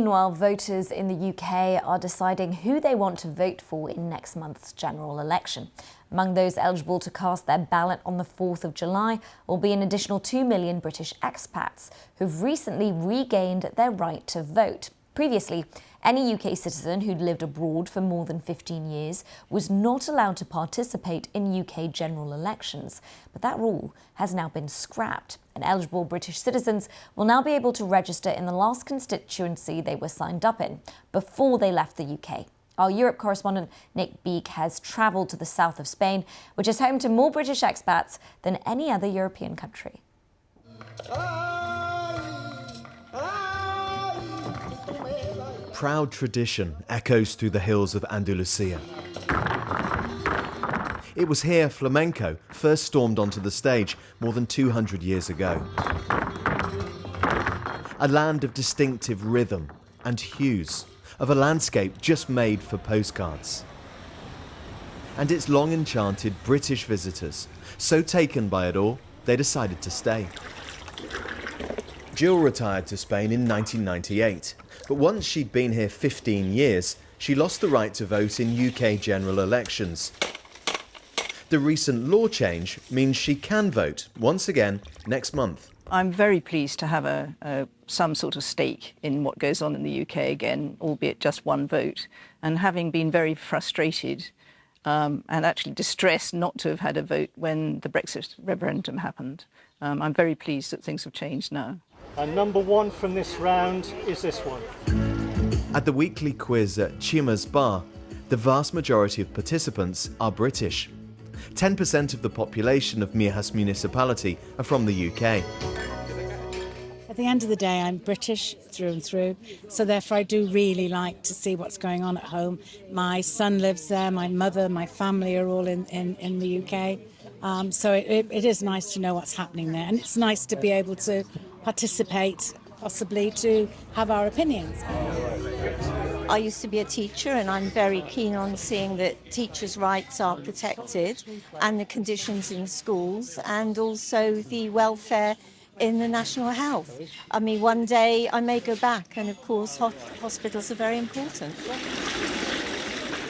Meanwhile, voters in the UK are deciding who they want to vote for in next month's general election. Among those eligible to cast their ballot on the 4th of July will be an additional 2 million British expats who've recently regained their right to vote. Previously, any UK citizen who'd lived abroad for more than 15 years was not allowed to participate in UK general elections, but that rule has now been scrapped, and eligible British citizens will now be able to register in the last constituency they were signed up in before they left the UK. Our Europe correspondent Nick Beek has travelled to the south of Spain, which is home to more British expats than any other European country. Proud tradition echoes through the hills of Andalusia. It was here flamenco first stormed onto the stage more than 200 years ago. A land of distinctive rhythm and hues, of a landscape just made for postcards. And it's long enchanted British visitors, so taken by it all, they decided to stay. Jill retired to Spain in 1998, but once she'd been here 15 years, she lost the right to vote in UK general elections. The recent law change means she can vote once again next month. I'm very pleased to have some sort of stake in what goes on in the UK again, albeit just one vote. And having been very frustrated and actually distressed not to have had a vote when the Brexit referendum happened, I'm very pleased that things have changed now. And number one from this round is this one. At the weekly quiz at Chima's Bar, the vast majority of participants are British. 10% of the population of Mijas municipality are from the UK. At the end of the day, I'm British through and through, so therefore I do really like to see what's going on at home. My son lives there, my mother, my family are all in the UK, so it is nice to know what's happening there, and it's nice to be able to participate, possibly to have our opinions. I used to be a teacher, and I'm very keen on seeing that teachers' rights are protected and the conditions in schools and also the welfare in the national health. I mean, one day I may go back, and of course hospitals are very important.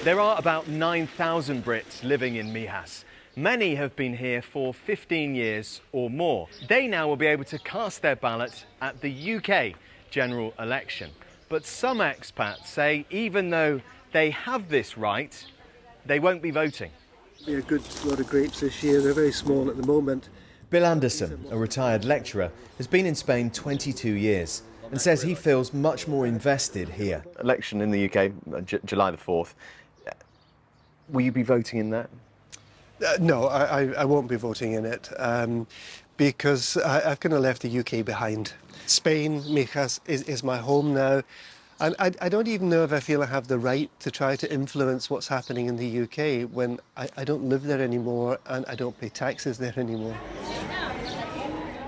There are about 9,000 Brits living in Mijas. Many have been here for 15 years or more. They now will be able to cast their ballot at the UK general election. But some expats say even though they have this right, they won't be voting. A good lot of grapes this year. They're very small at the moment. Bill Anderson, a retired lecturer, has been in Spain 22 years and says he feels much more invested here. Election in the UK, July the 4th. Will you be voting in that? No, I won't be voting in it because I've kind of left the UK behind. Spain, Mijas, is my home now. And I don't even know if I feel I have the right to try to influence what's happening in the UK when I don't live there anymore and I don't pay taxes there anymore.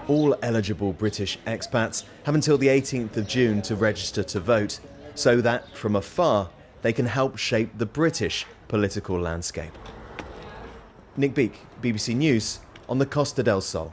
All eligible British expats have until the 18th of June to register to vote, so that from afar they can help shape the British political landscape. Nick Beek, BBC News, on the Costa del Sol.